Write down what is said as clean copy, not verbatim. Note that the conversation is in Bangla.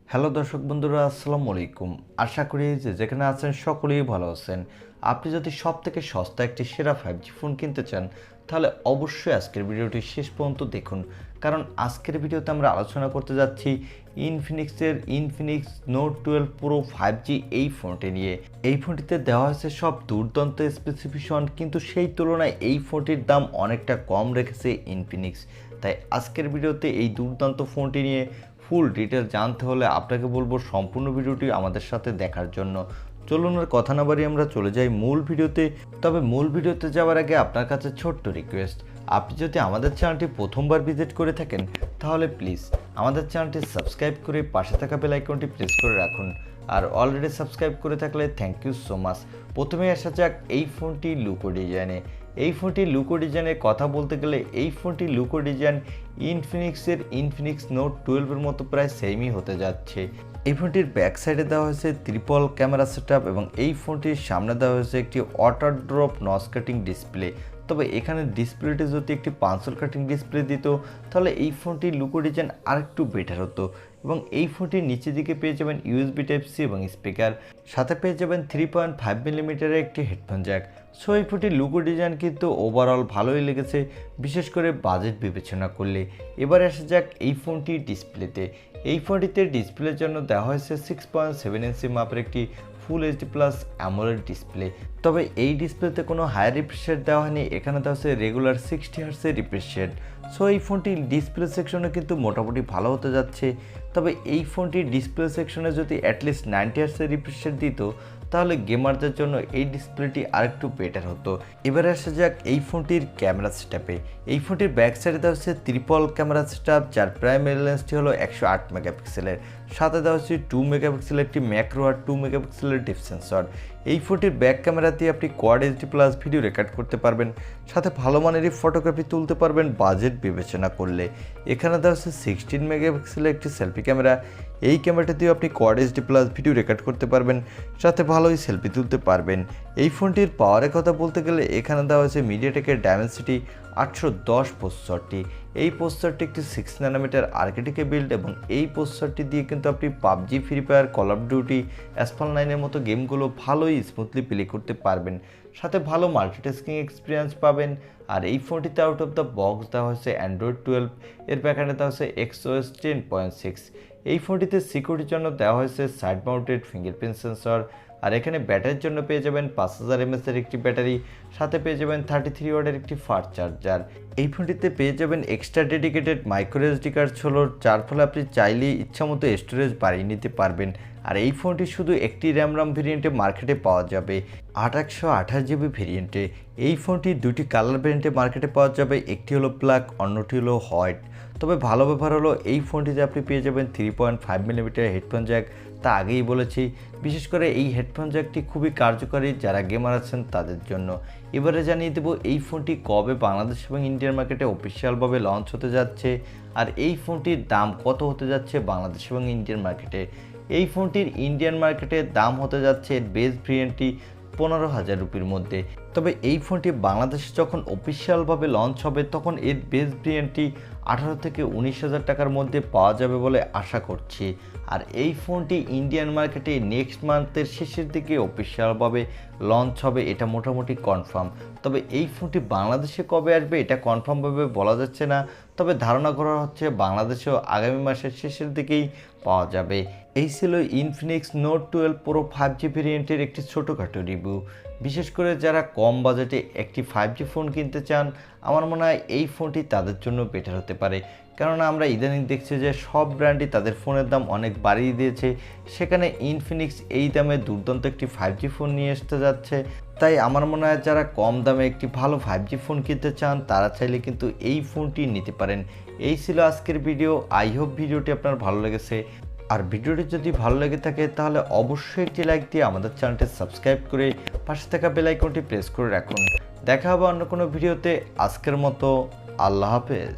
হ্যালো দর্শক বন্ধুরা, আসসালামু আলাইকুম। আশা করি যে যেখানে আছেন সকলেই ভালো আছেন। আপনি যদি সবথেকে সস্তা একটি সেরা 5G ফোন কিনতে চান, তাহলে অবশ্যই আজকের ভিডিওটি শেষ পর্যন্ত দেখুন। কারণ আজকের ভিডিওতে আমরা আলোচনা করতে যাচ্ছি ইনফিনিক্সের ইনফিনিক্স নোট 12 প্রো 5G এই ফোনটি নিয়ে। এই ফোনটিতে দেওয়া হয়েছে সব দুর্দান্ত স্পেসিফিকেশন, কিন্তু সেই তুলনায় এই ফোনটির দাম অনেকটা কম রেখেছে ইনফিনিক্স। তাই আজকের ভিডিওতে এই দুর্দান্ত ফোনটি নিয়ে ফুল ডিটেল জানতে হলে আপনাকে বলবো সম্পূর্ণ ভিডিওটি আমাদের সাথে দেখার জন্য। চলুন আর কথা না বাড়িয়ে আমরা চলে যাই মূল ভিডিওতে। তবে মূল ভিডিওতে যাওয়ার আগে আপনার কাছে ছোট্ট রিকোয়েস্ট, আপনি যদি আমাদের চ্যানেলটি প্রথমবার ভিজিট করে থাকেন তাহলে প্লিজ আমাদের চ্যানেলটি সাবস্ক্রাইব করে পাশে থাকা বেল আইকনটি প্রেস করে রাখুন। আর অলরেডি সাবস্ক্রাইব করে থাকলে থ্যাংক ইউ সো মাচ। প্রথমে আসা যাক এই ফোনটি লুকো ডিজাইনে। এই ফোনটির লুকো ডিজাইনের কথা বলতে গেলে এই ফোনটির লুকো ডিজাইন ইনফিনিক্সের ইনফিনিক্স নোট 12-এর মতো প্রায় সেমই হতে যাচ্ছে। এই ফোনটির ব্যাক সাইডে দেওয়া হয়েছে ট্রিপল ক্যামেরা সেটআপ এবং এই ফোনটির সামনে দেওয়া হয়েছে একটি water drop notch cutting display. তবে এখানে ডিসপ্লেটি যদি একটি পাঞ্চল কাটিং ডিসপ্লে দিত তাহলে এই ফোনটির লুকো ডিজাইন আরেকটু বেটার হতো। এবং এই ফোনটির নিচের দিকে পেয়ে যাবেন ইউএসবি টাইপ সি এবং স্পিকার, সাথে পেয়ে যাবেন 3.5 মিলিমিটারের একটি হেডফোন জ্যাক। সো এই ফোনটির লুকো ডিজাইন কিন্তু ওভারঅল ভালোই লেগেছে, বিশেষ করে বাজেট বিবেচনা করলে। এবার আসা যাক এই ফোনটির ডিসপ্লেতে। এই ফোনটিতে ডিসপ্লের জন্য দেওয়া হয়েছে 6.7 ইঞ্চি মাপের একটি full HD plus AMOLED display. তবে এই ডিসপ্লেতে কোনো হায়ার রিফ্রেশ রেট দেওয়া হয়নি, এখানে দেওয়া হচ্ছে রেগুলার 60 হার্টজের রিফ্রেশ রেট। সো এই ফোনটির ডিসপ্লে সেকশনে কিন্তু মোটামুটি ভালো হতে যাচ্ছে। তবে এই ফোনটির ডিসপ্লে সেকশনে যদি অ্যাটলিস্ট 90 হার্টজের রিফ্রেশ রেট দিত তাহলে গেমারদের জন্য এই ডিসপ্লেটি আরেকটু বেটার হতো। এবারে আসা যাক এই ফোনটির ক্যামেরা সেটআপে। এই ফোনটির ব্যাক সাইডে দেওয়া হচ্ছে ট্রিপল ক্যামেরা সেটআপ, যার প্রাইমারি লেন্সটি হলো 108 মেগাপিক্সেলের, সাথে দেওয়া হচ্ছে 2 মেগাপিক্সেলের একটি ম্যাক্রো আর 2 মেগাপিক্সেলের ডিপ সেন্সর। এই ফোনটির ব্যাক ক্যামেরা দিয়ে আপনি quad HD plus video record করতে পারবেন, সাথে ভালো মানেরই ফটোগ্রাফি তুলতে পারবেন বাজেট বিবেচনা করলে। এখানে দেওয়া হচ্ছে 16 মেগাপিক্সেলের একটি সেলফি ক্যামেরা। এই ক্যামেরাটা দিয়ে আপনি quad HD plus video record করতে পারবেন, সাথে ভালোই সেলফি তুলতে পারবেন। এই ফোনটির পাওয়ারের কথা বলতে গেলে এখানে দেওয়া হয়েছে মিডিয়াটেকের ডায়মেনসিটি 810 প্রসেসরটি। এই প্রসেসরটি একটি 6 ন্যানোমিটার আর্কিটেক্টে বিল্ড এবং এই প্রসেসরটি দিয়ে কিন্তু আপনি PUBG, Free Fire, Call of Duty, Asphalt 9-এর মতো গেমগুলো ভালোই স্মুথলি প্লে করতে পারবেন, সাথে ভালো মাল্টিটাস্কিং এক্সপিরিয়েন্স পাবেন। আর এই ফোনটিতে আউট অফ দ্য বক্স দেওয়া হয়েছে অ্যান্ড্রয়েড 12, এর ব্যাকআন্ডে দেওয়া হয়েছে XOS 10.6। এই ফোনটিতে সিকিউরিটির জন্য দেওয়া হয়েছে সাইড মাউন্টেড ফিঙ্গারপ্রিন্ট সেন্সর। আর এখানে ব্যাটারির জন্য পেয়ে যাবেন 5000 mAh-এর একটি ব্যাটারি, সাথে পেয়ে যাবেন 33 ওয়াটের একটি ফাস্ট চার্জার। এই ফোনটিতে পেয়ে যাবেন extra dedicated micro SD card হলো, যার ফলে আপনি চাইলেই ইচ্ছামতো স্টোরেজ বাড়িয়ে নিতে পারবেন। আর এই ফোনটি শুধু একটি র্যাম ভেরিয়েন্টে মার্কেটে পাওয়া যাবে, 128 জিবি ভেরিয়েন্টে। এই ফোনটি দুটি কালার ভেরিয়েন্টে মার্কেটে পাওয়া যাবে, একটি হলো ব্ল্যাক, অন্যটি হলো হোয়াইট। তবে ভালো ব্যাপার হলো এই ফোনটিতে আপনি পেয়ে যাবেন 3.5 মিলিমিটার হেডফোন জ্যাক, তা আগেই বলেছি। বিশেষ করে এই হেডফোন জ্যাকটি খুবই কার্যকারী যারা গেমার আছেন তাদের জন্য। এবারে জানিয়ে দেবো এই ফোনটি কবে বাংলাদেশ এবং ইন্ডিয়ান মার্কেটে অফিসিয়ালভাবে লঞ্চ হতে যাচ্ছে, আর এই ফোনটির দাম কত হতে যাচ্ছে বাংলাদেশ এবং ইন্ডিয়ান মার্কেটে। এই ফোনটির ইন্ডিয়ান মার্কেটে দাম হতে যাচ্ছে এর বেস ভেরিয়েন্টটি 15,000 রুপির মধ্যে। তবে এই ফোনটি বাংলাদেশে যখন অফিসিয়ালভাবে লঞ্চ হবে তখন এর বেস ভেরিয়েন্টটি 18 থেকে 19,000 টাকার মধ্যে পাওয়া যাবে বলে আশা করছি। আর এই ফোনটি ইন্ডিয়ান মার্কেটে নেক্সট মান্থের শেষের দিকে অফিসিয়ালভাবে লঞ্চ হবে, এটা মোটামুটি কনফার্ম। তবে এই ফোনটি বাংলাদেশে কবে আসবে এটা কনফার্মভাবে বলা যাচ্ছে না, তবে ধারণা করা হচ্ছে বাংলাদেশেও আগামী মাসের শেষের দিকেই পাওয়া যাবে। এই ছিল ইনফিনিক্স নোট 12 প্রো 5G ভেরিয়েন্টের একটি ছোটোখাটো রিভিউ। বিশেষ করে যারা কম বাজেটে একটি 5G ফোন কিনতে চান, আমার মনে হয় এই ফোনটি তাদের জন্য বেটার হতে পারে। কেননা আমরা ইদানিং দেখছি যে সব ব্র্যান্ডই তাদের ফোনের দাম অনেক বাড়িয়ে দিয়েছে, সেখানে ইনফিনিক্স এই দামে দুর্দান্ত একটি 5G ফোন নিয়ে আসতে যাচ্ছে। তাই আমার মনে হয় যারা কম দামে একটি ভালো 5G ফোন কিনতে চান তারা চাইলে কিন্তু এই ফোনটি নিতে পারেন। এই ছিল আজকের ভিডিও। আই হোপ ভিডিওটি আপনার ভালো লেগেছে। আর ভিডিওটি যদি ভালো লেগে থাকে তাহলে অবশ্যই একটি লাইক দিয়ে আমাদের চ্যানেলটি সাবস্ক্রাইব করে পাশে থাকা বেল আইকনটি প্রেস করে রাখুন। দেখা হবে অন্য কোনো ভিডিওতে। আজকের মতো আল্লাহ হাফেজ।